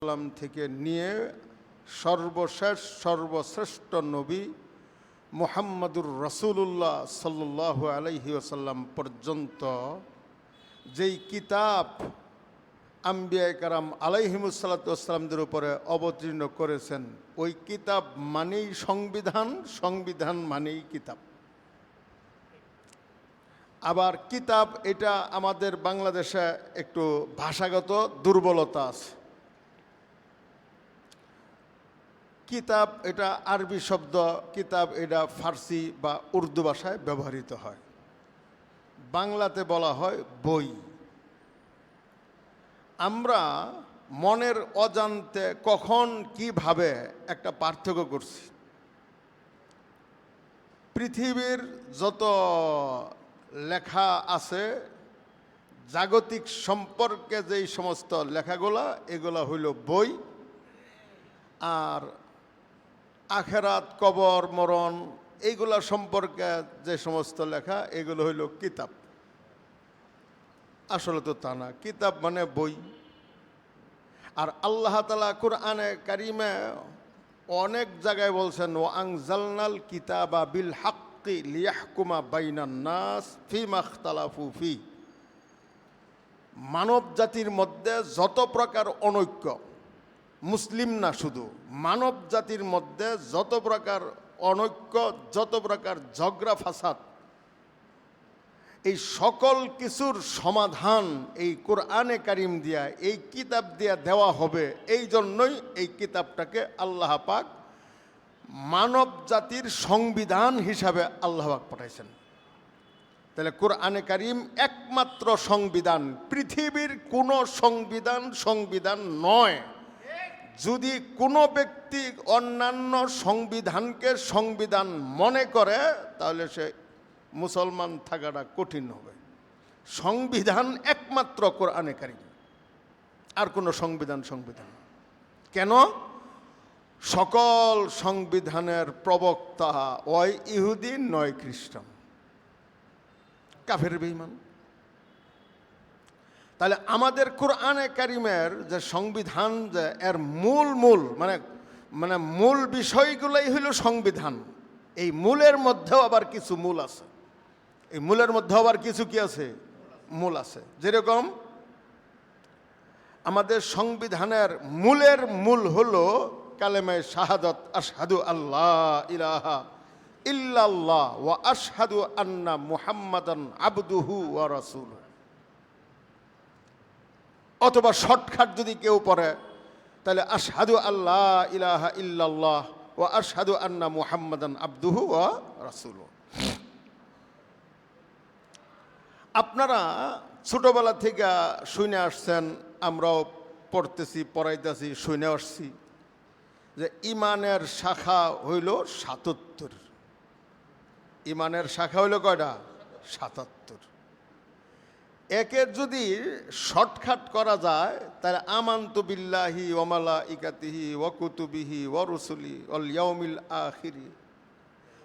সাল্লাম থেকে নিয়ে সর্বশেষ সর্বশ্রেষ্ঠ নবী মুহাম্মদুর রাসূলুল্লাহ সাল্লাল্লাহু আলাইহি ওয়াসাল্লাম পর্যন্ত যেই কিতাব আম্বিয়ায়ে কেরাম আলাইহিমুসসালাতু ওয়াসসালামদের উপরে অবতীর্ণ করেছেন, ওই কিতাব মানেই সংবিধান, সংবিধান মানেই কিতাব। আবার কিতাব এটা আমাদের বাংলাদেশে একটু ভাষাগত দুর্বলতা আছে। কিতাব এটা আরবি শব্দ, কিতাব এটা ফার্সি বা উর্দু ভাষায় ব্যবহৃত হয়, বাংলাতে বলা হয় বই। আমরা মনের অজান্তে কখন কিভাবে একটা পার্থক্য করছি। পৃথিবীর যত লেখা আছে জাগতিক সম্পর্কে যেই সমস্ত লেখাগুলা, এগুলা হইল বই। আর আখেরাত, কবর, মরণ এইগুলা সম্পর্কে যে সমস্ত লেখা, এগুলো হইল কিতাব। আসলে তো তা না, কিতাব মানে বই। আর আল্লাহ তাআলা কুরআনে কারিমে অনেক জায়গায় বলছেন, ও আনজালনাল কিতাবা বিল হাক্কি লিয়াহকুমা বাইনান নাস ফিমা ইখতালাফু ফি। মানব জাতির মধ্যে যত প্রকার অনৈক্য, মুসলিম না শুধু, মানব জাতির মধ্যে যত প্রকার অনৈক্য, যত প্রকার ঝগড়া ফাসাদ, এই সকল কিছুর সমাধান এই কোরআনে কারিম দিয়া, এই কিতাব দিয়া দেওয়া হবে। এই জন্যই এই কিতাবটাকে আল্লাহ পাক মানব জাতির সংবিধান হিসাবে আল্লাহ পাক পাঠাইছেন। তাহলে কোরআনে কারিম একমাত্র সংবিধান, পৃথিবীর কোনো সংবিধান নয়। যদি কোনো ব্যক্তি অন্যান্য সংবিধানকে সংবিধান মনে করে, তাহলে সে মুসলমান থাকাটা কঠিন হবে। সংবিধান একমাত্র কোরআনে কারিম, আর কোনো সংবিধান কেন? সকল সংবিধানের প্রবক্তা হয় ইহুদি, নয় খ্রিস্টান, কাফের বেঈমান। তাহলে আমাদের কোরআনে কারিমের যে সংবিধান, যে এর মূল মানে মূল বিষয়গুলোই হইল সংবিধান। এই মূলের মধ্যেও আবার কিছু মূল আছে, এই মূলের মধ্যে আবার কিছু কি আছে, মূল আছে। যেরকম আমাদের সংবিধানের মূল হলো কালেমায়ে শাহাদাত, আশহাদু আল্লাহ ইলাহা ইল্লাল্লাহ ওয়া আশহাদু আন্না মুহাম্মাদান আবদুহু ওয়া রাসূলুহু। অথবা শর্টকাট যদি কেউ পড়ে, তাহলে আশহাদু আল্লাহ ইলাহা ইল্লাল্লাহ ওয়া আশহাদু আন্না মুহাম্মাদান আবদুহু ওয়া রাসূলুহু। আপনারা ছোটবেলা থেকে শুনে আসছেন, আমরাও পড়তেছি, পড়াইতেছি, শুনে আসছি যে ইমানের শাখা হইল ৭৭। ইমানের শাখা হইল কয়টা? ৭৭। একে যদি শর্টকাট করা যায়, তাহলে আমানতু বিল্লাহি ওয়া মালাইকাতিহি ওয়া কুতুবিহি ওয়া রুসুলি ওয়াল ইয়াউমিল আখিরি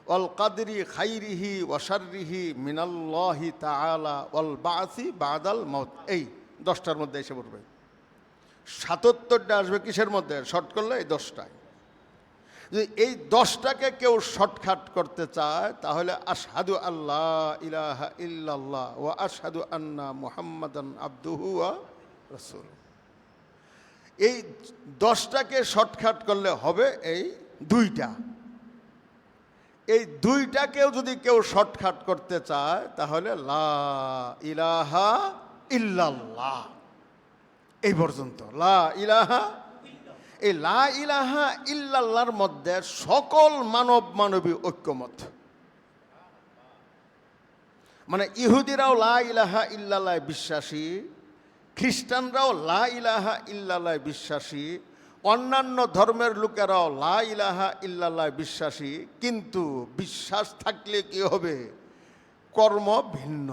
ওয়াল কাদরি খাইরিহি ওয়া শাররিহি মিনাল্লাহি তাআলা ওয়াল বাসি বাদাল মাউত। এই 10টার মধ্যে এসে পড়বে। ৭৭টা আসবে কিসের মধ্যে? শর্ট করলে এই 10টায়। যদি এই 10টাকে কেউ শর্টকাট করতে চায়, তাহলে আশহাদু আল্লাহ ইলাহা ইল্লাল্লাহ ওয়া আশহাদু আন্না মুহাম্মাদান আবদুহু ওয়া রাসূলুহু। এই 10টাকে শর্টকাট করলে হবে এই 2টা। এই 2টাকেও যদি কেউ শর্টকাট করতে চায়, তাহলে লা ইলাহা ইল্লাল্লাহ, এই পর্যন্ত। লা ইলাহা, এই লা ইলাহা ইল্লাল্লাহর মধ্যে সকল মানবী ঐক্যমত। মানে ইহুদিরাও লা ইলাহা ইল্লাল্লাহ বিশ্বাসী, খ্রিস্টানরাও লা ইলাহা ইল্লাল্লাহ বিশ্বাসী, অন্যান্য ধর্মের লোকেরাও লা ইলাহা ইল্লাল্লাহ বিশ্বাসী। কিন্তু বিশ্বাস থাকলে কি হবে? কর্ম ভিন্ন।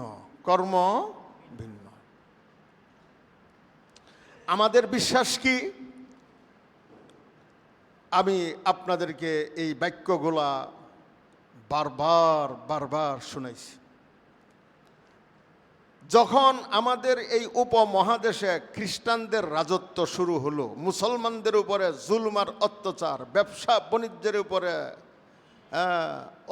আমাদের বিশ্বাস কি? আমি আপনাদেরকে এই বাক্যগুলা বারবার শুনাইছি যখন আমাদের এই উপমহাদেশে খ্রিস্টানদের রাজত্ব শুরু হলো, মুসলমানদের উপরে জুলুম আর অত্যাচার, ব্যবসা বাণিজ্যের উপরে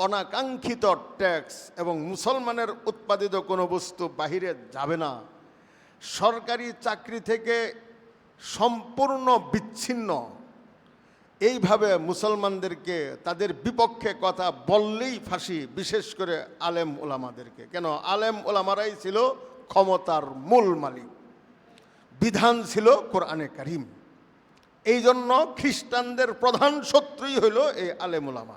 অনাকাঙ্ক্ষিত ট্যাক্স, এবং মুসলমানের উৎপাদিত কোনো বস্তু বাহিরে যাবে না, সরকারি চাকরি থেকে সম্পূর্ণ বিচ্ছিন্ন, এইভাবে মুসলমানদেরকে তাদের বিপক্ষে কথা বললেই ফাঁসি, বিশেষ করে আলেম ওলামাদেরকে। কেন? আলেম ওলামারাই ছিল ক্ষমতার মূল মালিক, বিধান ছিল কোরআনে কারিম। এই জন্য খ্রিস্টানদের প্রধান শত্রুই হইল এই আলেম ওলামা,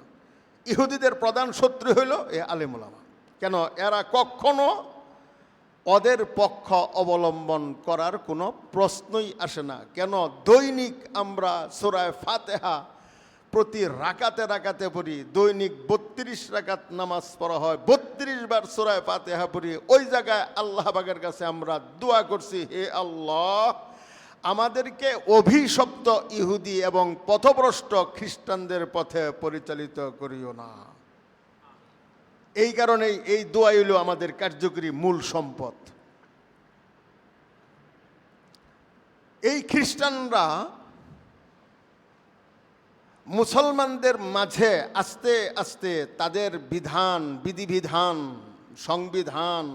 ইহুদিদের প্রধান শত্রু হইল এই আলেম ওলামা। কেন? এরা কখনো ওদের পক্ষ অবলম্বন করার কোনো প্রশ্নই আসে না। কেন? দৈনিক আমরা সূরা ফাতিহা প্রতি রাকাতে রাকাতে পড়ি, দৈনিক 32 রাকাত নামাজ পড়া হয়, 32 বার সূরা ফাতিহা পড়ি। ওই জায়গায় আল্লাহ পাকের কাছে আমরা দোয়া করছি, হে আল্লাহ, আমাদেরকে অভিশপ্ত ইহুদি এবং পথভ্রষ্ট খ্রিস্টানদের পথে পরিচালিত করিও না। এই কারণেই এই দোয়া হইল আমাদের কার্যকরী মূল সম্পদ। এই খ্রিস্টানরা মুসলমানদের মাঝে আস্তে আস্তে তাদের বিধান, বিধিবিধান, সংবিধান,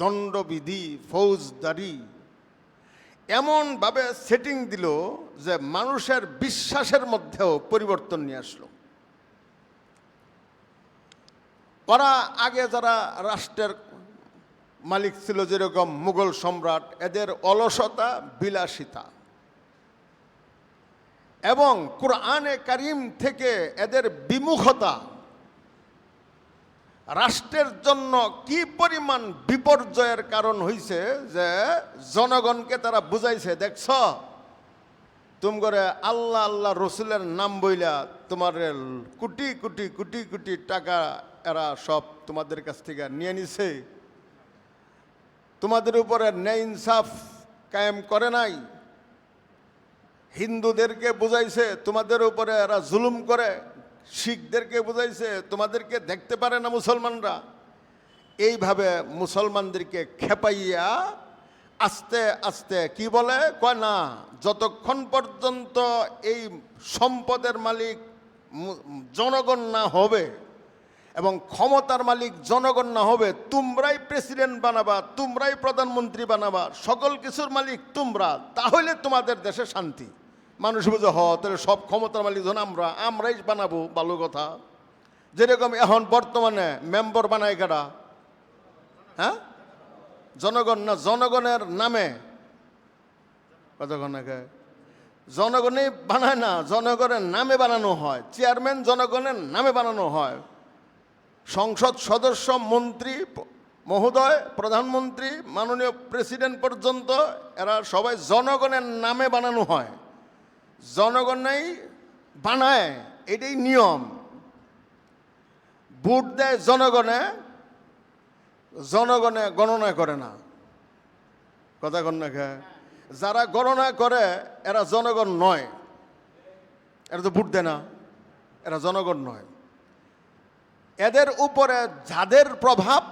দণ্ডবিধি, ফৌজদারি এমনভাবে সেটিং দিল যে মানুষের বিশ্বাসের মধ্যেও পরিবর্তন নিয়ে আসলো। ওরা আগে যারা রাষ্ট্রের মালিক ছিল, যেরকম মুঘল সম্রাট, এদের অলসতা, বিলাসিতা এবং কোরআনে কারিম থেকে এদের বিমুখতা রাষ্ট্রের জন্য কি পরিমাণ বিপর্যয়ের কারণ হইছে, যে জনগণকে তারা বুঝাইছে, দেখছ তুমি করে আল্লাহ আল্লাহ রসুলের নাম বইলা তোমার কোটি কোটি কোটি কোটি টাকা এরা সব তোমাদের কাছ থেকে নিয়ে নিছে, তোমাদের উপরে ন্যায় ইনসাফ কায়েম করে নাই, হিন্দুদেরকে বুঝাইছে তোমাদের উপরে এরা জুলুম করে, শিখদেরকে বুঝাইছে তোমাদেরকে দেখতে পারে না মুসলমানরা। এইভাবে মুসলমানদেরকে খেপাইয়া আস্তে আস্তে কি বলে, কয় না, যতক্ষণ পর্যন্ত এই সম্পদের মালিক জনগণ না হবে এবং ক্ষমতার মালিক জনগণ না হবে, তোমরাই প্রেসিডেন্ট বানাবা, তোমরাই প্রধানমন্ত্রী বানাবা, সকল কিছুর মালিক তোমরা, তাহলে তোমাদের দেশে শান্তি। মানুষ বুঝে, তাহলে সব ক্ষমতার মালিক যখন আমরাই বানাবো, ভালো কথা। যেরকম এখন বর্তমানে মেম্বার বানায় কারা? হ্যাঁ, জনগণ না? জনগণের নামে কতক্ষণ আগে জনগণই বানায় না, জনগণের নামে বানানো হয়। চেয়ারম্যান জনগণের নামে বানানো হয়, সংসদ সদস্য, মন্ত্রী মহোদয়, প্রধানমন্ত্রী, মাননীয় প্রেসিডেন্ট পর্যন্ত এরা সবাই জনগণের নামে বানানো হয়, জনগণই বানায়, এটাই নিয়ম। ভোট দেয় জনগণে, জনগণে গণনা করে না, কথা গণনা খায়। যারা গণনা করে এরা জনগণ নয়, এরা তো ভোট দেয় না, এরা জনগণ নয়। এদের উপরে যাদের প্রভাব,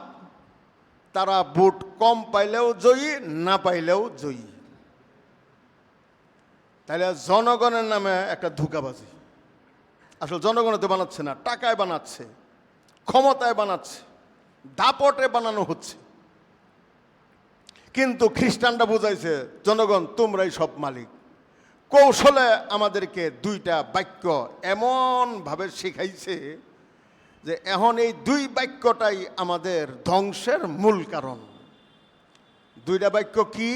তারা ভোট কম পাইলেও জয়ী, না পাইলেও জয়ী। তাহলে জনগণের নামে একটা ধোঁকাবাজি। আসলে জনগণে তো বানাচ্ছে না, টাকায় বানাচ্ছে, ক্ষমতায় বানাচ্ছে, দাপটে বানানো হচ্ছে। কিন্তু খ্রিস্টানরা বুঝাইছে, জনগণ তোমরাই সব মালিক। কৌশলে আমাদেরকে দুইটা বাক্য এমনভাবে শিখাইছে যে এখন এই দুই বাক্যটাই আমাদের ধ্বংসের মূল কারণ। দুইটা বাক্য কি?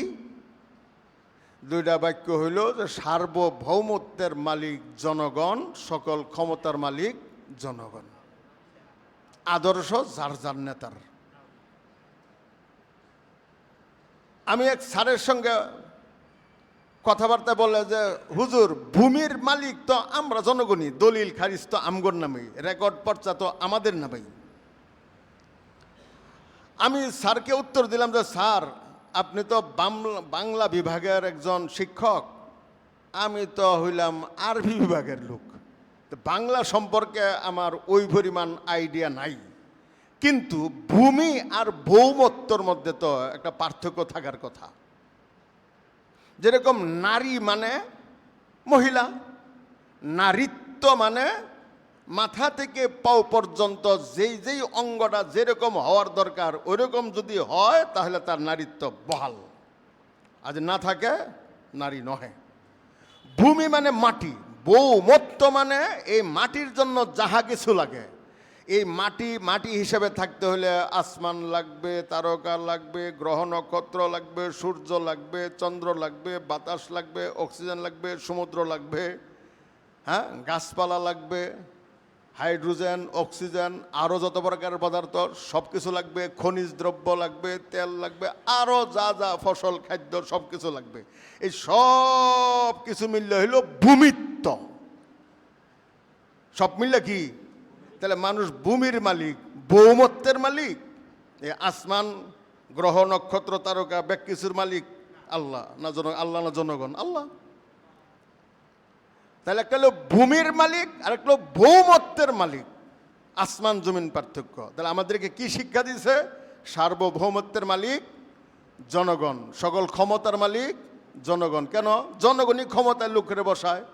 দুইটা বাক্য হইল যে সার্বভৌমত্বের মালিক জনগণ, সকল ক্ষমতার মালিক জনগণ, আদর্শ যার যার নেতার। আমি এক স্যারের সঙ্গে কথাবার্তা বলে যে, হুজুর, ভূমির মালিক তো আমরা জনগণই, দলিল খারিজ তো আমগর নামেই, রেকর্ড পর্চা তো আমাদের নামেই। আমি স্যারকে উত্তর দিলাম যে, স্যার, আপনি তো বাংলা বিভাগের একজন শিক্ষক, আমি তো হইলাম আরবি বিভাগের লোক, বাংলা সম্পর্কে আমার ওই পরিমাণ আইডিয়া নাই। কিন্তু ভূমি আর ভৌমত্বর মধ্যে তো একটা পার্থক্য থাকার কথা। যেরকম নারী মানে মহিলা, নারীত্ব মানে মাথা থেকে পাও পর্যন্ত যেই যেই অঙ্গটা যেরকম হওয়ার দরকার ওইরকম যদি হয় তাহলে তার নারীত্ব বহাল, আজ না থাকে নারী নহে। ভূমি মানে মাটি, ভৌমত্ব মানে এই মাটির জন্য যাহা কিছু লাগে। এই মাটি হিসেবে থাকতে হলে আসমান লাগবে, তারকা লাগবে, গ্রহ নক্ষত্র লাগবে, সূর্য লাগবে, চন্দ্র লাগবে, বাতাস লাগবে, অক্সিজেন লাগবে, সমুদ্র লাগবে, হ্যাঁ, গাছপালা লাগবে, হাইড্রোজেন, অক্সিজেন, আরও যত প্রকারের পদার্থ সব কিছু লাগবে, খনিজ দ্রব্য লাগবে, তেল লাগবে, আরও যা যা ফসল খাদ্য সব কিছু লাগবে। এই সব কিছু মিললে হইল ভূমিত্ব। সব মিললে কি? তাহলে মানুষ ভূমির মালিক, ভৌমত্বের মালিক। এই আসমান, গ্রহ নক্ষত্র তারকা ব্যাক কিছুর মালিক আল্লাহ না জনগণ? আল্লাহ। তাহলে একটা হলো ভূমির মালিক আর একটা হলো ভৌমত্বের মালিক। আসমান জমিন পার্থক্য। তাহলে আমাদেরকে কি শিক্ষা দিয়েছে? সার্বভৌমত্বের মালিক জনগণ, সকল ক্ষমতার মালিক জনগণ। কেন? জনগণই ক্ষমতায় লোকের বসায়।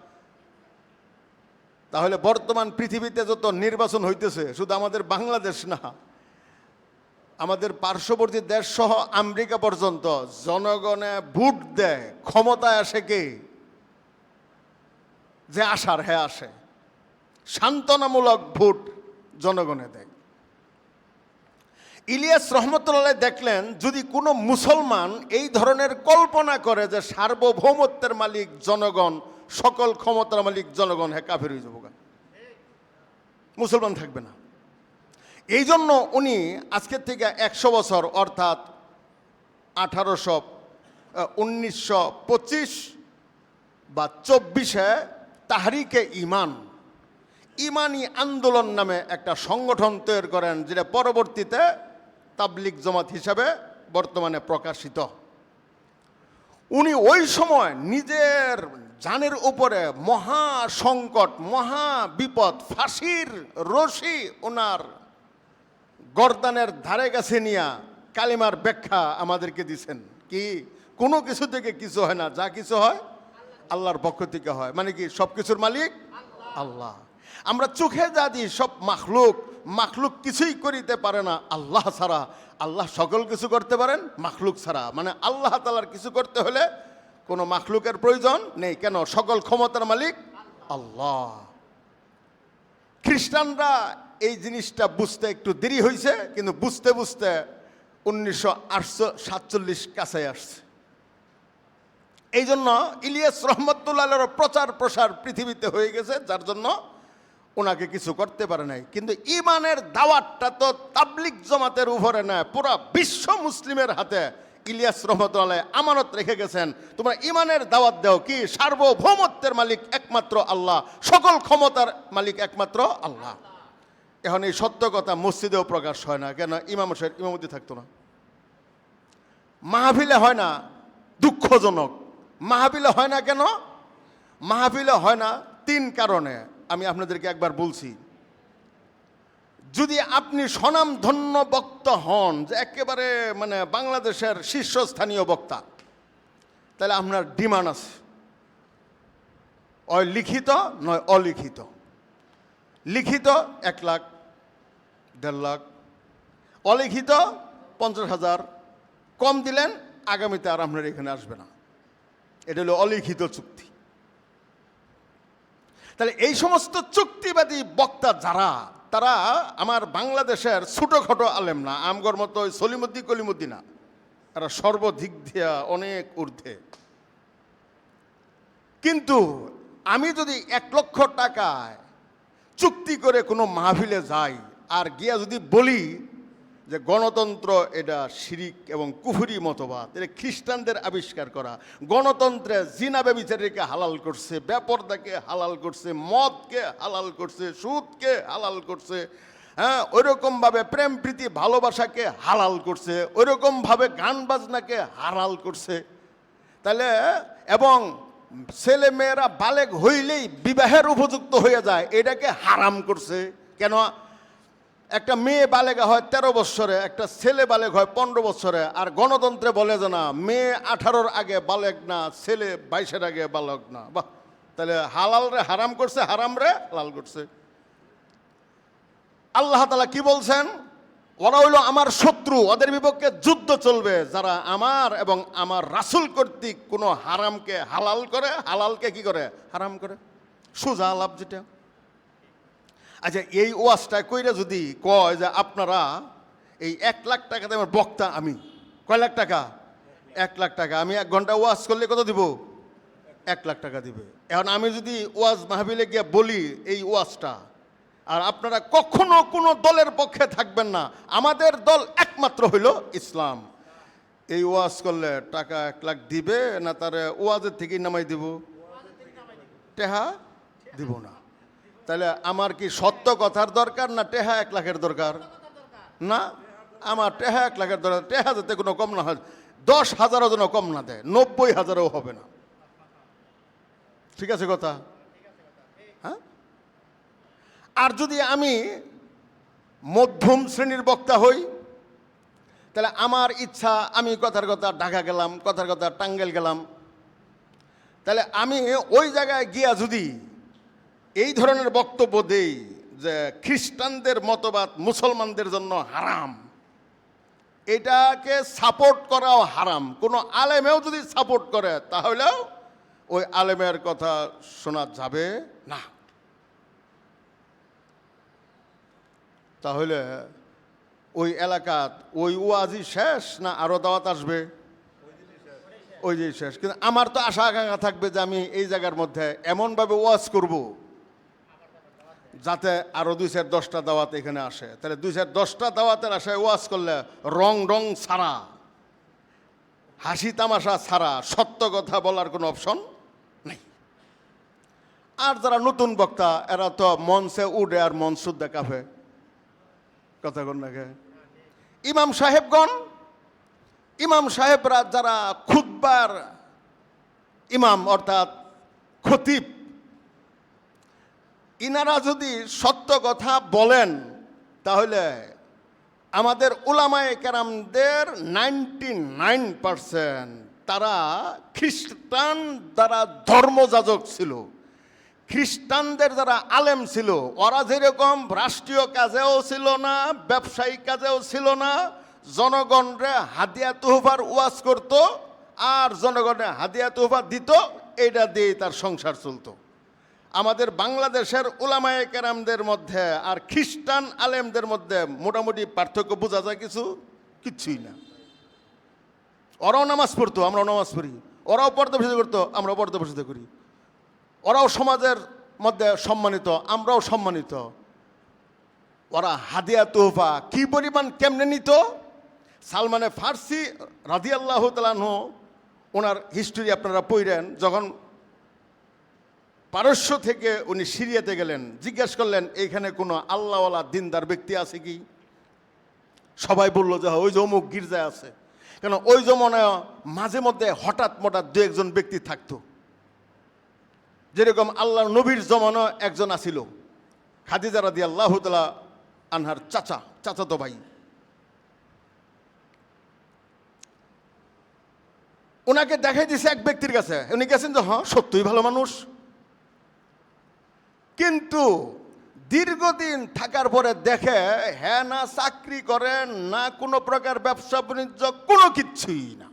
তাহলে বর্তমান পৃথিবীতে যত নির্বাচন হইতেছে, শুধু আমাদের বাংলাদেশ না, আমাদের পার্শ্ববর্তী দেশ সহ আমেরিকা পর্যন্ত জনগণে ভোট দেয়, ক্ষমতায় আসে কে? যে আসার হ্যাঁ আসে। সান্ত্বনামূলক ভোট জনগণে দেয়। ইলিয়াস রহমতুল্লাহ দেখলেন যদি কোনো মুসলমান এই ধরনের কল্পনা করে যে সার্বভৌমত্বের মালিক জনগণ, সকল ক্ষমতার মালিক জনগণ, হ্যাঁ কাফের হয়ে যাবো, মুসলমান থাকবে না। এই জন্য উনি আজকের থেকে 100 বছর অর্থাৎ 1925 বা 24-এ তাহরিকে ইমানি আন্দোলন নামে একটা সংগঠন তৈরি করেন, যেটা পরবর্তীতে তাবলিগ জমাত হিসাবে বর্তমানে প্রকাশিত। উনি ওই সময় নিজের জানের উপরে মহা সংকট, মহা বিপদ, ফাঁসির রশি ওনার গর্দানের ধারে কাছে নিয়া কালিমার ব্যাখ্যা আমাদেরকে দিছেন। কি? কোনো কিছু থেকে কিছু হয় না, যা কিছু হয় আল্লাহর পক্ষ থেকে হয়। মানে কি? সব কিছুর মালিক আল্লাহ। আমরা চোখে যা দিই সব মাখলুক কিছুই করিতে পারে না আল্লাহ ছাড়া। আল্লাহ সকল কিছু করতে পারেন মাখলুক ছাড়া। মানে আল্লাহ তাআলার কিছু করতে হলে কোনো মাখলুকের প্রয়োজন নেই। কেন? সকল ক্ষমতার মালিক আল্লাহ। খ্রিস্টানরা এই জিনিসটা বুঝতে একটু দেরি হয়েছে, কিন্তু বুঝতে বুঝতে 1947 কাছে আসছে। এই জন্য ইলিয়াস রহমতুল্লাহর প্রচার প্রসার পৃথিবীতে হয়ে গেছে, যার জন্য ওনাকে কিছু করতে পারে নাই। কিন্তু ইমানের দাওয়াতটা তো তাবলিগ জমাতের উপরে না, পুরা বিশ্ব মুসলিমের হাতে ইলিয়াস রহমতুল্লাহ আমানত রেখে গেছেন। তোমরা ইমানের দাওয়াত দাও। কি? সার্বভৌমত্বের মালিক একমাত্র আল্লাহ, সকল ক্ষমতার মালিক একমাত্র আল্লাহ। এখন এই সত্য কথা মসজিদেও প্রকাশ হয় না। কেন? ইমাম সাহেব ইমামতি থাকতো না, মাহফিলে হয় না। দুঃখজনক। মাহফিলে হয় না কেন? মাহফিলে হয় না 3 কারণে। আমি আপনাদেরকে একবার বলছি, যদি আপনি স্বনামধন্য বক্তা হন, যে একেবারে মানে বাংলাদেশের শীর্ষস্থানীয় বক্তা, তাহলে আপনার ডিমান্ড আছে, হয় লিখিত নয় অলিখিত। লিখিত 1 লাখ, 1.5 লাখ, অলিখিত 50,000। কম দিলেন আগামীতে আর আপনার এখানে আসবে না। এটা হলো অলিখিত চুক্তি। তাহলে এই সমস্ত চুক্তিবাদী বক্তা যারা, তারা আমার বাংলাদেশের ছোটোখাটো আলেম না, আমগর মতো সলিমুদ্দি কলিমুদ্দি না, তারা সর্বদিক দিয়া অনেক ঊর্ধ্বে। কিন্তু আমি যদি 1 লক্ষ টাকায় চুক্তি করে কোনো মাহফিলে যাই আর গিয়া যদি বলি যে গণতন্ত্র এটা শিরিক এবং কুফরি মতবাদ, এটা খ্রিস্টানদের আবিষ্কার করা, গণতন্ত্রে জিনা ব্যভিচারীকে হালাল করছে, বেপরদাকে হালাল করছে, মদকে হালাল করছে, সুদকে হালাল করছে, হ্যাঁ, ওইরকমভাবে প্রেম প্রীতি ভালোবাসাকে হালাল করছে, ওইরকমভাবে গান বাজনাকে হালাল করছে, তাহলে এবং ছেলে মেয়েরা বালেগ হইলেই বিবাহের উপযুক্ত হয়ে যায়, এটাকে হারাম করছে। কেন? একটা মেয়ে বালেগা হয় 13 বছরে, একটা ছেলে বালেগ হয় 15 বছরে, আর গণতন্ত্রে বলে যে না, মেয়ে 18-র আগে বালেগ না, ছেলে 22-এর আগে বালক না। বাহ, তাহলে হালাল রে হারাম করছে, হারাম রে হালাল করছে। আল্লাহ তাআলা কি বলছেন? ওরা হইল আমার শত্রু, ওদের বিপক্ষে যুদ্ধ চলবে যারা আমার এবং আমার রাসূল কর্তৃক কোনো হারামকে হালাল করে, হালালকে কি করে? হারাম করে। সোজা লাভ যেটা। আচ্ছা, এই ওয়াজটা কইরা যদি কয় যে আপনারা এই 1 লাখ টাকা আমার বক্তা, আমি কয় লাখ টাকা? 1 লাখ টাকা। আমি 1 ঘন্টা ওয়াজ করলে কত দিব? 1 লাখ টাকা দিবে। এখন আমি যদি ওয়াজ মাহফিলে গিয়ে বলি এই ওয়াজটা, আর আপনারা কখনো কোনো দলের পক্ষে থাকবেন না, আমাদের দল একমাত্র হইল ইসলাম, এই ওয়াজ করলে টাকা 1 লাখ দিবে না তারে ওয়াজের থেকেই নামাই দিব? টেহা দিব না। তাহলে আমার কি সত্য কথার দরকার না টেহা 1 লাখের দরকার? না, আমার টেহা 1 লাখের দরকার। টেহা যাতে কোনো কম না হয়, 10,000-ও যেন কম না দেয়, 90,000-ও হবে না। ঠিক আছে কথা? হ্যাঁ। আর যদি আমি মধ্যম শ্রেণীর বক্তা হই, তাহলে আমার ইচ্ছা, আমি কথার কথা ঢাকা গেলাম, কথার কথা টাঙ্গাইল গেলাম, তাহলে আমি ওই জায়গায় গিয়া যদি এই ধরনের বক্তব্য দেই যে খ্রিস্টানদের মতবাদ মুসলমানদের জন্য হারাম, এটাকে সাপোর্ট করাও হারাম। কোনো আলেমেও যদি সাপোর্ট করে তাহলেও ওই আলেমের কথা শোনা যাবে না। তাহলে ওই এলাকাত ওই ওয়াজি শেষ না আরো দাওয়াত আসবে? ওই যে শেষ। কিন্তু আমার তো আশা আকাঙ্ক্ষা থাকবে যে আমি এই জায়গার মধ্যে এমনভাবে ওয়াজ করব যাতে আরো 2-10টা দাওয়াত এখানে আসে। তাহলে 2-10টা দাওয়াতের আশায় ওয়াজ করলে রং ছাড়া, হাসি তামাশা ছাড়া সত্য কথা বলার কোনো অপশন নেই। আর যারা নতুন বক্তা, এরা তো মঞ্চে উঠে আর মঞ্চ দেখাবে, কথা কোন নাকি? ইমাম সাহেবরা যারা খুতবার ইমাম অর্থাৎ খতিব, ইনারা যদি সত্য কথা বলেন তাহলে আমাদের উলামায়ে কেরামদের 99% তারা খ্রিস্টান দ্বারা ধর্মযাজক ছিল। খ্রিস্টানদের যারা আলেম ছিল, ওরা যেরকম রাষ্ট্রীয় কাজেও ছিল না, ব্যবসায়িক কাজেও ছিল না, জনগণরে হাদিয়া তোহফার ওয়াজ করত আর জনগণে হাদিয়া তোহফা দিত, এইটা দিয়ে তার সংসার চলত। আমাদের বাংলাদেশের উলামায়ে কেরামদের মধ্যে আর খ্রিস্টান আলেমদের মধ্যে মোটামুটি পার্থক্য বোঝা যায় কিছুই না। ওরাও নামাজ পড়তো, আমরাও নামাজ পড়ি। ওরাও পর্দা প্রসাদ করতো, আমরাও পর্দা প্রসাদ করি। ওরাও সমাজের মধ্যে সম্মানিত, আমরাও সম্মানিত। ওরা হাদিয়া তোহফা কি পরিমাণ কেমনে নিত? সালমানে ফার্সি রাদিয়াল্লাহু তাআলা আনহু, ওনার হিস্ট্রি আপনারা পড়েন, যখন পারস্য থেকে উনি সিরিয়াতে গেলেন, জিজ্ঞেস করলেন এইখানে কোনো আল্লাহওয়ালা দিনদার ব্যক্তি আছে কি? সবাই বলল যে ওই যে অমুক গির্জায় আছে। কেন, ওই জমানায় মাঝে মধ্যে হঠাৎ 2-1জন ব্যক্তি থাকতো। যেরকম আল্লাহর নবীর জমানো একজন আছিল, খাদিজা রাদিয়াল্লাহু তাআলা আনহার চাচাতো ভাই। ওনাকে দেখাই দিছে এক ব্যক্তির কাছে, উনি গেছেন যে হ্যাঁ সত্যই ভালো মানুষ, কিন্তু দীর্ঘদিন থাকার পরে দেখে হ্যাঁ না চাকরি করেন না কোনো প্রকার ব্যবসা বাণিজ্য, কোনো কিচ্ছুই না।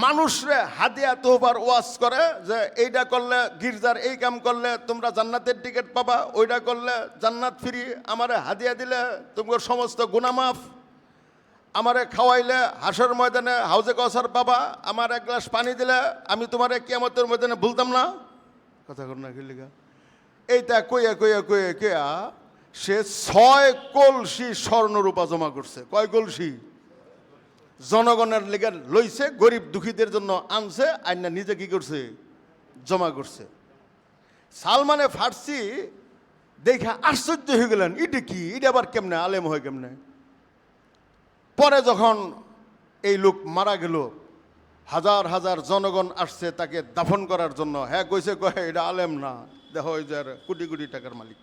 মানুষরে হাদিয়া তোহফার ওয়াজ করে যে এইটা করলে গির্জার এই কাম করলে তোমরা জান্নাতের টিকিট পাবা, ওইটা করলে জান্নাত ফ্রি, আমারে হাদিয়া দিলে তোমার সমস্ত গুনাহ মাফ, আমারে খাওয়াইলে হাসর ময়দানে হাউজে কাউসার পাবা, আমার 1 গ্লাস পানি দিলে আমি তোমারে কিয়ামতের ময়দানে ভুলতাম না। কথা কর না গিলিগা। এইটা কইয়া সে 6 কলসি স্বর্ণরূপা জমা করছে। কয় কলসি? জনগণের লেগে লইছে, গরিব দুঃখীদের জন্য আনছে, আইনা নিজে কি করছে? জমা করছে। সালমানে ফার্সি দেখে আশ্চর্য হয়ে গেলেন, এটা কি, এটা আবার কেমনে আলেম হয় কেমনে? পরে যখন এই লোক মারা গেল, হাজার হাজার জনগণ আসছে তাকে দাফন করার জন্য, হ্যাঁ কইছে কয় এটা আলেম না, দেখো ওই যে কোটি কোটি টাকার মালিক।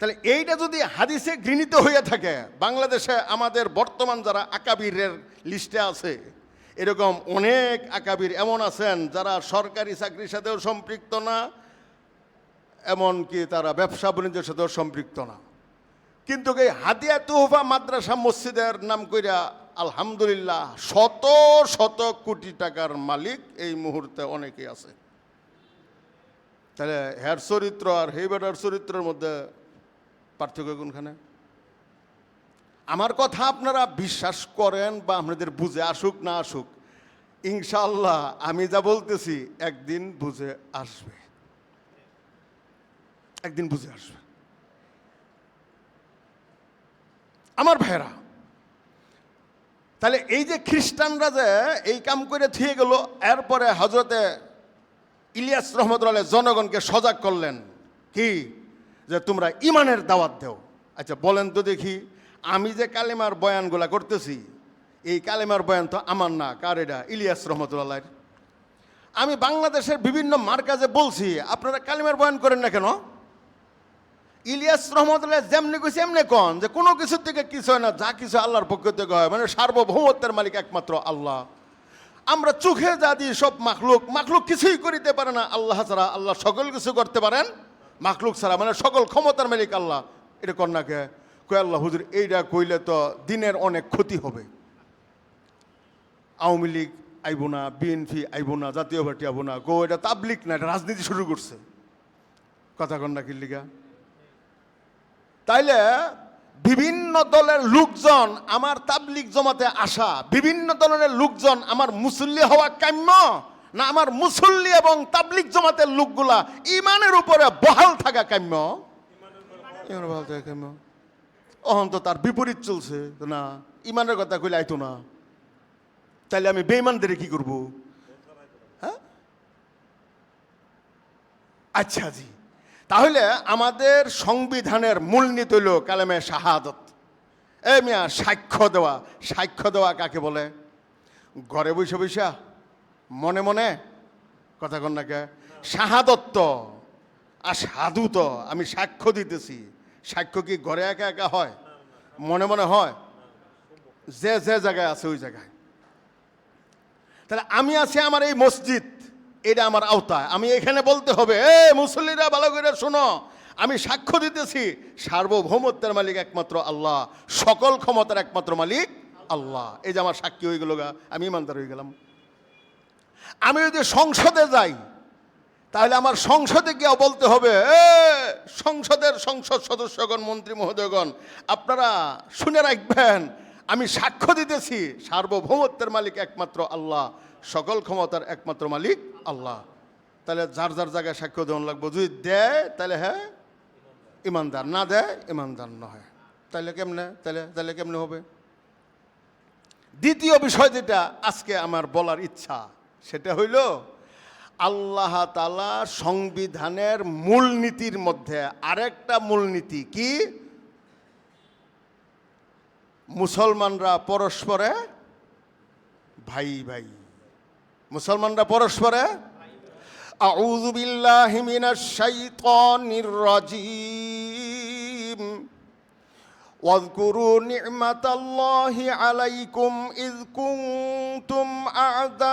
তাহলে এইটা যদি হাদিসে ঘৃণিত হয়ে থাকে, বাংলাদেশে আমাদের বর্তমান যারা আকাবিরের লিস্টে আছে, এরকম অনেক আকাবির এমন আছেন যারা সরকারি চাকরির সাথেও সম্পৃক্ত না, এমনকি তারা ব্যবসা বাণিজ্যের সাথেও সম্পৃক্ত না, কিন্তু এই হাদিয়া তুহফা মাদ্রাসা মসজিদের নাম কইরা আলহামদুলিল্লাহ শত শত কোটি টাকার মালিক এই মুহূর্তে অনেকেই আছে। তাহলে হের চরিত্র আর হেবেটার চরিত্রের মধ্যে পার্থক্য কোনখানে? আমার কথা আপনারা বিশ্বাস করেন বা আপনাদের বুঝে আসুক না আসুক, ইনশাআল্লাহ আমি যা বলতেছি একদিন বুঝে আসবে, একদিন বুঝে আসবে। আমার ভাইরা, তাহলে এই যে খ্রিস্টানরা যে এই কাম করে থিয়ে গেল, এরপরে হজরতে ইলিয়াস রহমতুল্লাহ জনগণকে সজাগ করলেন কি, যে তোমরা ইমানের দাওয়াত দেও। আচ্ছা বলেন তো দেখি, আমি যে কালেমার বয়ানগুলা করতেছি, এই কালেমার বয়ান তো আমার না, কার এটা? ইলিয়াস রহমতুল্লাহর। আমি বাংলাদেশের বিভিন্ন মার্কাজে বলছি আপনারা কালেমার বয়ান করেন না কেন? ইলিয়াস রহমতুল্লাহ যেমনি কইছে এমনি কন যে কোনো কিছু থেকে কিছু হয় না, যা কিছু আল্লাহর পক্ষ থেকে হয়, মানে সার্বভৌমত্বের মালিক একমাত্র আল্লাহ। আমরা চোখে যা দিই সব মাখলুক, মাখলুক কিছুই করিতে পারে না আল্লাহ ছাড়া, আল্লাহ সকল কিছু করতে পারেন মাখলুক ছাড়া, মানে সকল ক্ষমতার মালিক আল্লাহ। এটা কন্যাকে কই আল্লাহ হুজুর এইটা কইলে তো দিনের অনেক ক্ষতি হবে, আওয়ামী লীগ আইব না, বিএনপি আইব না, জাতীয় পার্টি আইব না, গো এটা তাবলিক না, এটা রাজনীতি শুরু করছে। কথা কন্যা কি লিগা? তাইলে বিভিন্ন দলের লোকজন আমার তাবলিগ জমাতে আসা, বিভিন্ন দলের লোকজন আমার মুসল্লি হওয়া কাম্য না আমার মুসল্লি এবং তাবলিগ জমাতের লোকগুলা ইমানের উপরে বহাল থাকা কাম্য? ইমানের বহাল থাকা কাম্য। অহন তো তার বিপরীত চলছে না, ইমানের কথা কইলে আইতো না, তাইলে আমি বেঈমানদের কি করব? হ্যাঁ, আচ্ছা জি, তাহলে আমাদের সংবিধানের মূলনীতি হল কালেমে শাহাদত। এ মিয়া, সাক্ষ্য দেওয়া। সাক্ষ্য দেওয়া কাকে বলে? ঘরে বসে বসা মনে মনে কথা কন নাকে শাহাদত তো, আর সাধু তো আমি সাক্ষ্য দিতেছি। সাক্ষ্য কি ঘরে একা একা হয়? মনে মনে হয়? যে যে জায়গায় আছে ওই জায়গায়। তাহলে আমি আছি আমার এই মসজিদ, এটা আমার আওতায়, আমি এখানে বলতে হবে এ মুসল্লিরা ভালো করে শোনো, আমি সাক্ষ্য দিতেছি সার্বভৌমত্বের মালিক একমাত্র আল্লাহ, সকল ক্ষমতার একমাত্র মালিক আল্লাহ। এই যে আমার সাক্ষী হয়ে গেল, আমি ইমানদার হয়ে গেলাম। আমি যদি সংসদে যাই, তাহলে আমার সংসদে গিয়ে বলতে হবে সংসদের সংসদ সদস্যগণ, মন্ত্রী মহোদয়গণ, আপনারা শুনে রাখবেন আমি সাক্ষ্য দিতেছি সার্বভৌমত্বের মালিক একমাত্র আল্লাহ, সকল ক্ষমতার একমাত্র মালিক আল্লাহ। তাহলে যার যার জায়গায় সাক্ষ্য দেওয়া লাগবে। যদি দেয় তাহলে হ্যাঁ ইমানদার, না দেয় ইমানদার নয়। তাহলে কেমনে? তাহলে কেমনে হবে? দ্বিতীয় বিষয় যেটা আজকে আমার বলার ইচ্ছা, সেটা হইল আল্লাহ তাআলা সংবিধানের মূলনীতির মধ্যে আরেকটা মূলনীতি কি? মুসলমানরা পরস্পরে ভাই ভাই, মুসলমানরা পরস্পরে। আউযু বিল্লাহি মিনাশ শাইতানির রাজীম। ওয়াযকুরু নি'মাতাল্লাহি আলাইকুম ইয কুনতুম আ'দাআন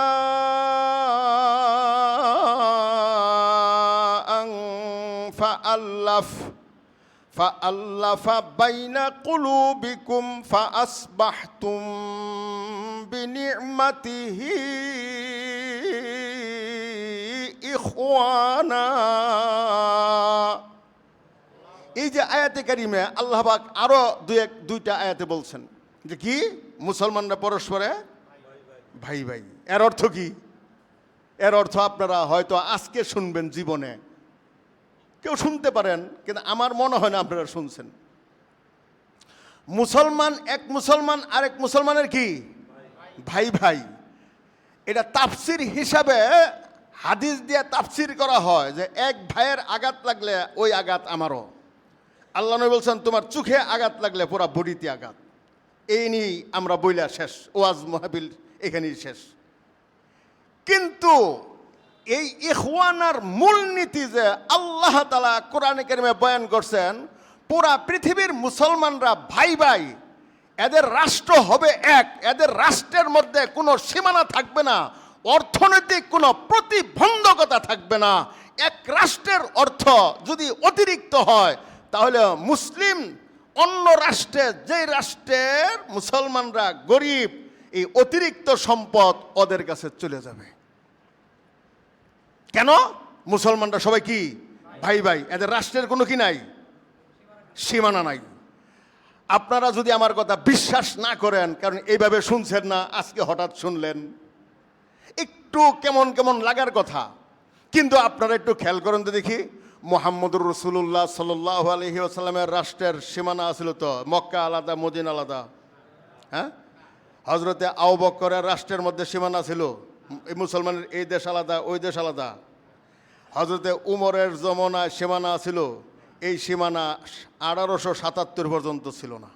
ফাআল্লাফা বাইনা কুলুবিকুম ফাআসবাহতুম বিনি'মাতিহি ইখওয়ানা। এই যে আয়াতে কারিমে আল্লাহ পাক আরো দুইটা আয়াতে বলছেন যে কি মুসলমানরা পরস্পরে ভাই ভাই। এর অর্থ কি? এর অর্থ আপনারা হয়তো আজকে শুনবেন, জীবনে কেউ শুনতে পারেন, কিন্তু আমার মনে হয় না আপনারা শুনছেন। মুসলমান এক মুসলমান আরেক মুসলমানের কি ভাই ভাই। এটা তাফসির হিসাবে হাদিস দিয়ে তাফসির করা হয় যে এক ভাইয়ের আঘাত লাগলে ওই আঘাত আমারও। আল্লাহ নবী বলছেন তোমার চোখে আঘাত লাগলে পুরা বডিতে আঘাত। এই নিয়েই আমরা বইলা শেষ, ওয়াজ মাহফিল এখানেই শেষ। কিন্তু এই ইখওয়ানার মূলনীতি যে আল্লাহ তাআলা কোরআনে কারিমে বয়ান করছেন, পুরা পৃথিবীর মুসলমানরা ভাই ভাই, এদের রাষ্ট্র হবে এক, এদের রাষ্ট্রের মধ্যে কোনো সীমানা থাকবে না, অর্থনৈতিক কোনো প্রতিবন্ধকতা থাকবে না। এক রাষ্ট্রের অর্থ যদি অতিরিক্ত হয় তাহলে মুসলিম অন্য রাষ্ট্রে, যে রাষ্ট্রের মুসলমানরা গরিব, এই অতিরিক্ত সম্পদ ওদের কাছে চলে যাবে। কেন? মুসলমানরা সবাই কি ভাই ভাই, এদের রাষ্ট্রের কোনো কি নাই, সীমানা নাই। আপনারা যদি আমার কথা বিশ্বাস না করেন, কারণ এইভাবে শুনছেন না, আজকে হঠাৎ শুনলেন, একটু কেমন কেমন লাগার কথা, কিন্তু আপনারা একটু খেয়াল করেন তো দেখি, মুহাম্মদুর রাসূলুল্লাহ সাল্লাল্লাহু আলাইহি ওয়াসাল্লামের রাষ্ট্রের সীমানা আছিল তো, মক্কা আলাদা, মদিনা আলাদা। হ্যাঁ, হজরতে আবু বকরের রাষ্ট্রের মধ্যে সীমানা ছিল, এই মুসলমানের এই দেশ আলাদা, ওই দেশ আলাদা। হজরতে উমরের জমানায় সীমানা ছিল, এই সীমানা 1877 পর্যন্ত ছিল না।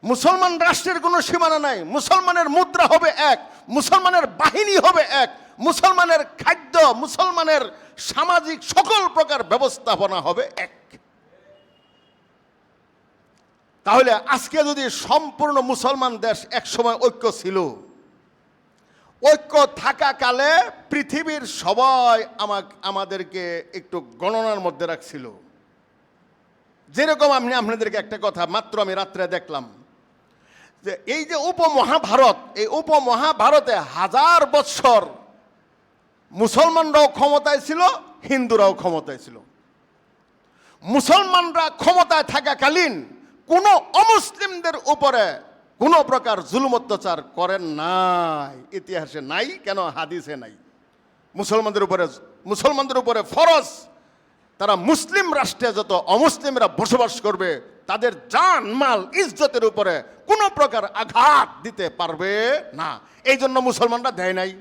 মুসলমান রাষ্ট্রের কোনো সীমানা নাই। মুসলমানের মুদ্রা হবে এক, মুসলমানের বাহিনী হবে এক, মুসলমানের খাদ্য, মুসলমানের সামাজিক সকল প্রকার ব্যবস্থাপনা হবে এক। তাহলে আজকে যদি সম্পূর্ণ মুসলমান দেশ, এক সময় ঐক্য ছিল, ঐক্য থাকাকালে পৃথিবীর সবাই আমাদেরকে একটু গণনার মধ্যে রাখছিল। যেরকম আমি আপনাদেরকে একটা কথা মাত্র আমি রাত্রে দেখলাম, যে এই যে উপমহাভারত, এই উপমহাভারতে 1000 বৎসর মুসলমানরাও ক্ষমতায় ছিল, হিন্দুরাও ক্ষমতায় ছিল। মুসলমানরা ক্ষমতায় থাকাকালীন কোনো অমুসলিমদের উপরে কোনো প্রকার জুলুম অত্যাচার করেন নাই, ইতিহাসে নাই, কেন হাদিসে নাই। মুসলমানদের উপরে ফরজ, তারা মুসলিম রাষ্ট্রে যত অমুসলিমরা বসবাস করবে তাদের জান মাল ইজ্জতের উপরে কোনো প্রকার আঘাত দিতে পারবে না, এই জন্য মুসলমানরা দেয় নাই।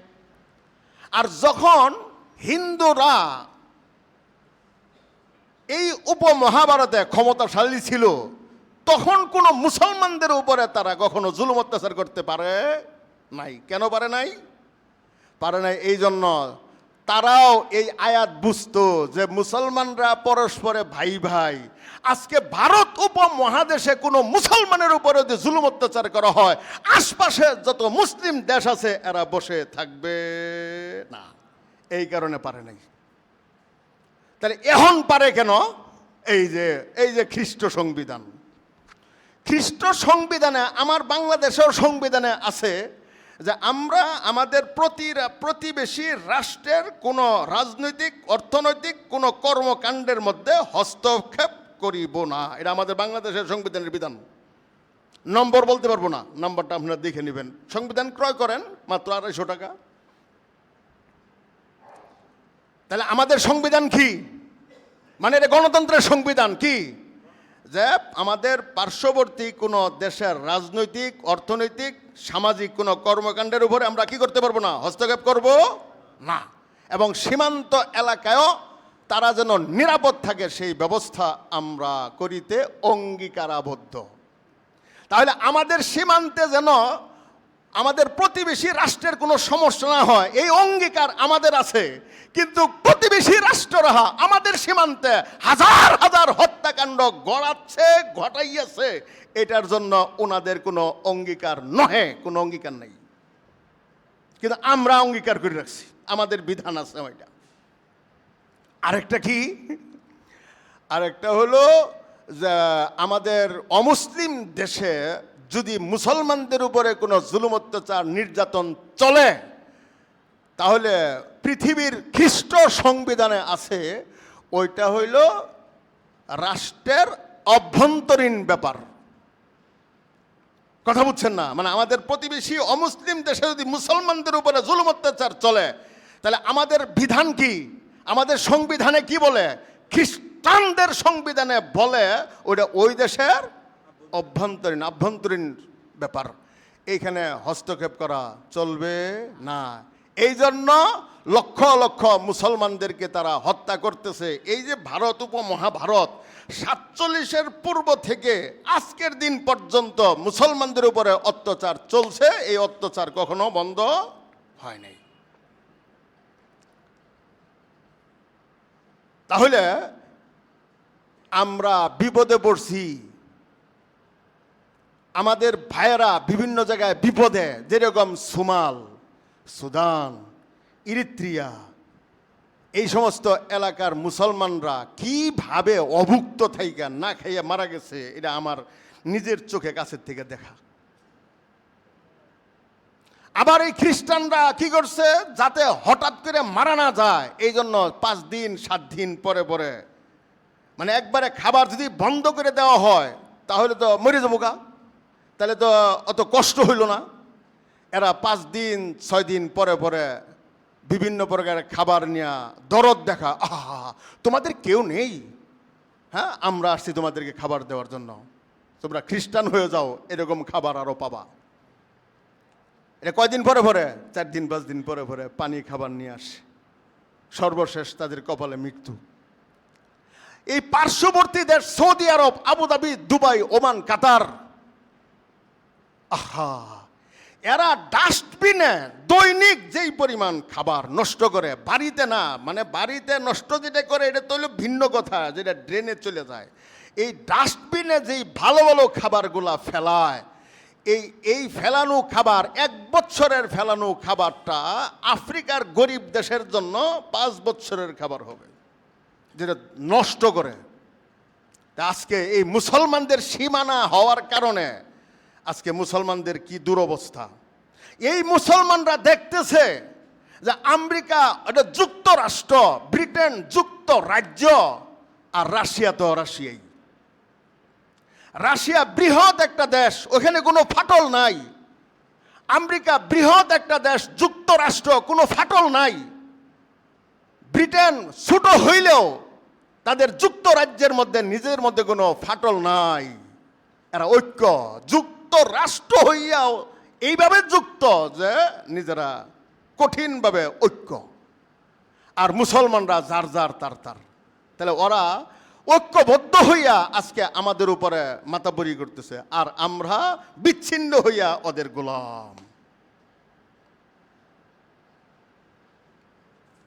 আর যখন হিন্দুরা এই উপমহাভারতে ক্ষমতাশালী ছিল, তখন কোনো মুসলমানদের উপরে তারা কখনো জুলুম অত্যাচার করতে পারে নাই। কেন পারে নাই? এই জন্য তারাও এই আয়াত বুঝতো যে মুসলমানরা পরস্পরে ভাই ভাই। আজকে ভারত উপমহাদেশে কোনো মুসলমানের উপরে যদি জুলুম অত্যাচার করা হয়, আশপাশে যত মুসলিম দেশ আছে এরা বসে থাকবে না, এই কারণে পারে নাই। তাহলে এখন পারে কেন? এই যে খ্রিস্ট সংবিধান, খ্রিস্ট সংবিধানে, আমার বাংলাদেশের সংবিধানে আছে যে আমরা আমাদের প্রতিবেশী রাষ্ট্রের কোনো রাজনৈতিক, অর্থনৈতিক কোনো কর্মকাণ্ডের মধ্যে হস্তক্ষেপ করিব না। এটা আমাদের বাংলাদেশের সংবিধানের বিধান। নম্বর বলতে পারবো না, নম্বরটা আপনারা দেখে নেবেন। সংবিধান ক্রয় করেন মাত্র 250 টাকা। তাহলে আমাদের সংবিধান কি? মানে এটা গণতন্ত্রের সংবিধান কি? যে আমাদের পার্শ্ববর্তী কোনো দেশের রাজনৈতিক, অর্থনৈতিক, সামাজিক কোনো কর্মকাণ্ডের উপরে আমরা কি করতে পারবো না, হস্তক্ষেপ করব না। এবং সীমান্ত এলাকায়ও তারা যেন নিরাপদ থাকে সেই ব্যবস্থা আমরা করিতে অঙ্গীকারাবদ্ধ। তাহলে আমাদের সীমান্তে যেন আমাদের প্রতিবেশী রাষ্ট্রের কোনো সমস্যা না হয়, এই অঙ্গীকার আমাদের আছে। কিন্তু প্রতিবেশী রাষ্ট্ররা আমাদের সীমান্তে হাজার হাজার হত্যাকাণ্ড ঘটাইয়াছে, এটার জন্য ওনাদের কোনো অঙ্গীকার নহে, কোনো অঙ্গীকার নেই। কিন্তু আমরা অঙ্গীকার করে রাখছি, আমাদের বিধান আছে ওইটা। আরেকটা কি? আরেকটা হলো যে আমাদের অমুসলিম দেশে যদি মুসলমানদের উপরে কোনো জুলুম অত্যাচার, নির্যাতন চলে, তাহলে পৃথিবীর খ্রিস্ট সংবিধানে আছে, ওইটা হইল রাষ্ট্রের অভ্যন্তরীণ ব্যাপার। কথা বুঝছেন না? মানে আমাদের প্রতিবেশী অমুসলিম দেশে যদি মুসলমানদের উপরে জুলুম অত্যাচার চলে, তাহলে আমাদের বিধান কি? আমাদের সংবিধানে কি বলে? খ্রিস্টানদের সংবিধানে বলে ওটা ওই দেশের আভ্যন্তরীণ ব্যাপার, এইখানে হস্তক্ষেপ করা চলবে না। এই জন্য লক্ষ লক্ষ মুসলমানদেরকে তারা হত্যা করতেছে। এই যে ভারত উপমহাভারত 47-এর পূর্ব থেকে আজকের দিন পর্যন্ত মুসলমানদের উপরে অত্যাচার চলছে, এই অত্যাচার কখনো বন্ধ হয় নাই। তাহলে আমরা বিপদে পড়ছি, আমাদের ভাইয়েরা বিভিন্ন জায়গায় বিপদে, যেরকম সুমাল, সুদান, ইরিত্রিয়া, এই সমস্ত এলাকার মুসলমানরা কিভাবে অভুক্ত থাইকা না খাইয়া মারা গেছে, এটা আমার নিজের চোখে কাছের থেকে দেখা। আবার এই খ্রিস্টানরা কি করছে, যাতে হঠাৎ করে মারা না যায় এই জন্য 5 দিন 7 দিন পরে পরে, মানে একবারে খাবার যদি বন্ধ করে দেওয়া হয় তাহলে তো মরে যাবো গা, তাহলে তো অত কষ্ট হইল না। এরা 5 দিন 6 দিন পরে পরে বিভিন্ন প্রকারের খাবার নিয়ে দরদ দেখা, আহা তোমাদের কেউ নেই, হ্যাঁ আমরা আসছি তোমাদেরকে খাবার দেওয়ার জন্য, তোমরা খ্রিস্টান হয়ে যাও, এরকম খাবার আরও পাবা। এটা কয়দিন পরে পরে, 4 দিন 5 দিন পরে পরে পানি খাবার নিয়ে আসে, সর্বশেষ তাদের কপালে মৃত্যু। এই পার্শ্ববর্তী দেশ সৌদি আরব, আবুধাবি, দুবাই, ওমান, কাতার, আহা এরা ডাস্টবিনে দৈনিক যেই পরিমাণ খাবার নষ্ট করে, বাড়িতে না, মানে বাড়িতে নষ্ট যেটা করে এটা তো হলো ভিন্ন কথা, যেটা ড্রেনে চলে যায়, এই ডাস্টবিনে যেই ভালো ভালো খাবারগুলা ফেলায়, এই ফেলানো খাবার, 1 বছরের ফেলানো খাবারটা আফ্রিকার গরিব দেশের জন্য 5 বছরের খাবার হবে, যেটা নষ্ট করে। আজকে এই মুসলমানদের সীমানা হওয়ার কারণে আজকে মুসলমানদের কি দুরবস্থা। এই মুসলমানরা দেখতেছে যে আমেরিকা, এটা যুক্তরাষ্ট্র, ব্রিটেন, যুক্তরাজ্য, আর রাশিয়া তো রাশিয়াই। রাশিয়া বৃহৎ একটা দেশ, ওখানে কোনো ফাটল নাই। আমেরিকা বৃহৎ একটা দেশ, যুক্তরাষ্ট্র, কোনো ফাটল নাই। ব্রিটেন ছোট হইলেও তাদের যুক্তরাজ্যের মধ্যে নিজের মধ্যে কোনো ফাটল নাই। এরা ঐক্য, যুক্তরাষ্ট্র হইয়াও এইভাবে যুক্ত যে নিজেরা কঠিনভাবে ঐক্য, আর মুসলমানরা যার যার তার তার। তাহলে ওরা ঐক্যবদ্ধ হইয়া আজকে আমাদের উপরে মাতাবরি করতেছে, আর আমরা বিচ্ছিন্ন হইয়া ওদের গোলাম।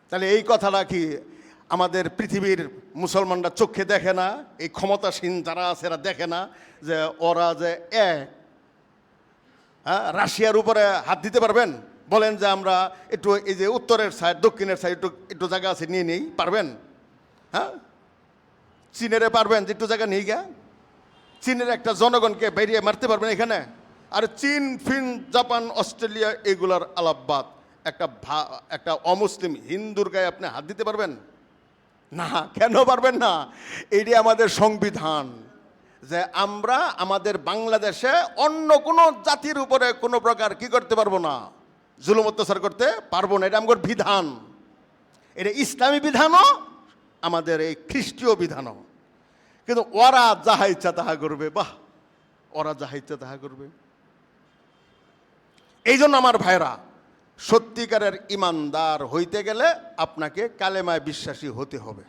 তাহলে এই কথাটা কি আমাদের পৃথিবীর মুসলমানরা চোখে দেখে না? এই ক্ষমতাসীন যারা আছে এরা দেখে না যে ওরা যে রাশিয়ার উপরে হাত দিতে পারবেন? বলেন যে আমরা একটু এই যে উত্তরের সাইড, দক্ষিণের সাইড একটু জায়গা আছে, নিয়ে নেই, পারবেন? হ্যাঁ, চীনেরে পারবেন যে একটু জায়গা নিয়ে গা? চীনের একটা জনগণকে বেরিয়ে মারতে পারবেন এখানে? আর চীন, ফিন, জাপান, অস্ট্রেলিয়া, এগুলার আলাপবাদ, একটা অমুসলিম হিন্দুর গায়ে আপনি হাত দিতে পারবেন না? কেন পারবেন না? এটি আমাদের সংবিধান, যে আমরা আমাদের বাংলাদেশে অন্য কোনো জাতির উপরে কোনো প্রকার কি করতে পারবো না, জুলুম অত্যাচার করতে পারবো না। এটা আমাদের বিধান, এটা ইসলামী বিধানও, আমাদের এই খ্রিস্টীয় বিধানও। কিন্তু ওরা যাহা ইচ্ছা তাহা করবে, বাহ, ওরা যাহা ইচ্ছা তাহা করবে। এই জন্য আমার ভাইরা, সত্যিকারের ইমানদার হইতে গেলে আপনাকে কালেমায় বিশ্বাসী হতে হবে।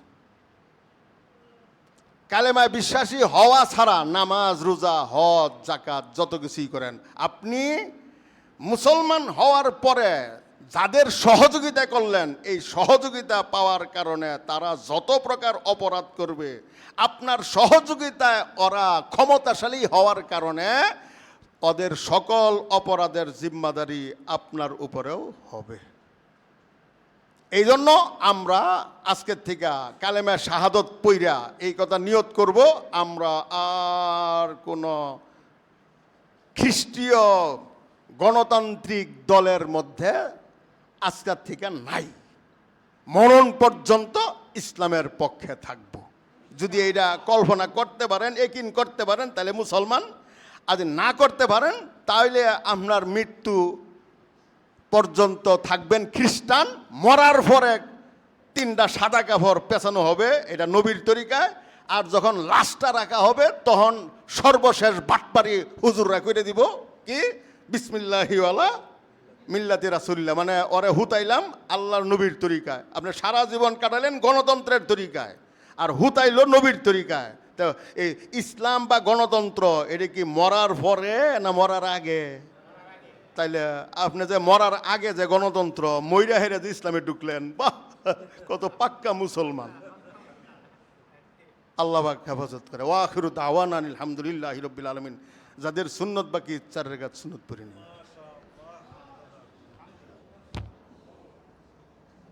কালেমায় বিশ্বাসী হওয়া ছাড়া নামাজ, রোজা, হজ, যাকাত যত কিছুই করেন, আপনি মুসলমান হওয়ার পরে যাদের সহযোগিতা করলেন, এই সহযোগিতা পাওয়ার কারণে তারা যত প্রকার অপরাধ করবে, আপনার সহযোগিতায় ওরা ক্ষমতাশালী হওয়ার কারণে ওদের সকল অপরাধের জিম্মাদারি আপনার উপরেও হবে। এই জন্য আমরা আজকের থেকে কালেমা শাহাদত পইরা এই কথা নিয়ত করব, আমরা আর কোনো খ্রিস্টীয় গণতান্ত্রিক দলের মধ্যে আজকের থেকে নাই, মরণ পর্যন্ত ইসলামের পক্ষে থাকব। যদি এইটা কল্পনা করতে পারেন, একিন করতে পারেন, তাহলে মুসলমান। আর না করতে পারেন তাহলে আপনার মৃত্যু পর্যন্ত থাকবেন খ্রিস্টান। মরার পরে 3টা সাদা কাপড় পেছানো হবে, এটা নবীর তরিকায়। আর যখন লাশটা রাখা হবে তখন সর্বশেষ বাটপারি হুজুররা করে দিব কি, বিসমিল্লাহি ওয়ালা মিল্লাতি রাসূলিল্লাহ, মানে ওরে হুতাইলাম আল্লাহর নবীর তরিকায়। আপনি সারা জীবন কাটালেন গণতন্ত্রের তরিকায়, আর হুতাইল নবীর তরিকায়। তো এই ইসলাম বা গণতন্ত্র, এটা কি মরার পরে না মরার আগে? তাইলে আপনি যে মরার আগে যে গণতন্ত্র, মইরা হেরে যে ইসলামে ঢুকলেন, বাহ, কত পাক্কা মুসলমান। আল্লাহ পাক হেফাজত করে। ওয়া আখিরু দাওয়ানা আলহামদুলিল্লাহি রাব্বিল আলামিন। যাদের সুন্নত বাকি 4 রাকাত সুন্নত পড়ে নিন।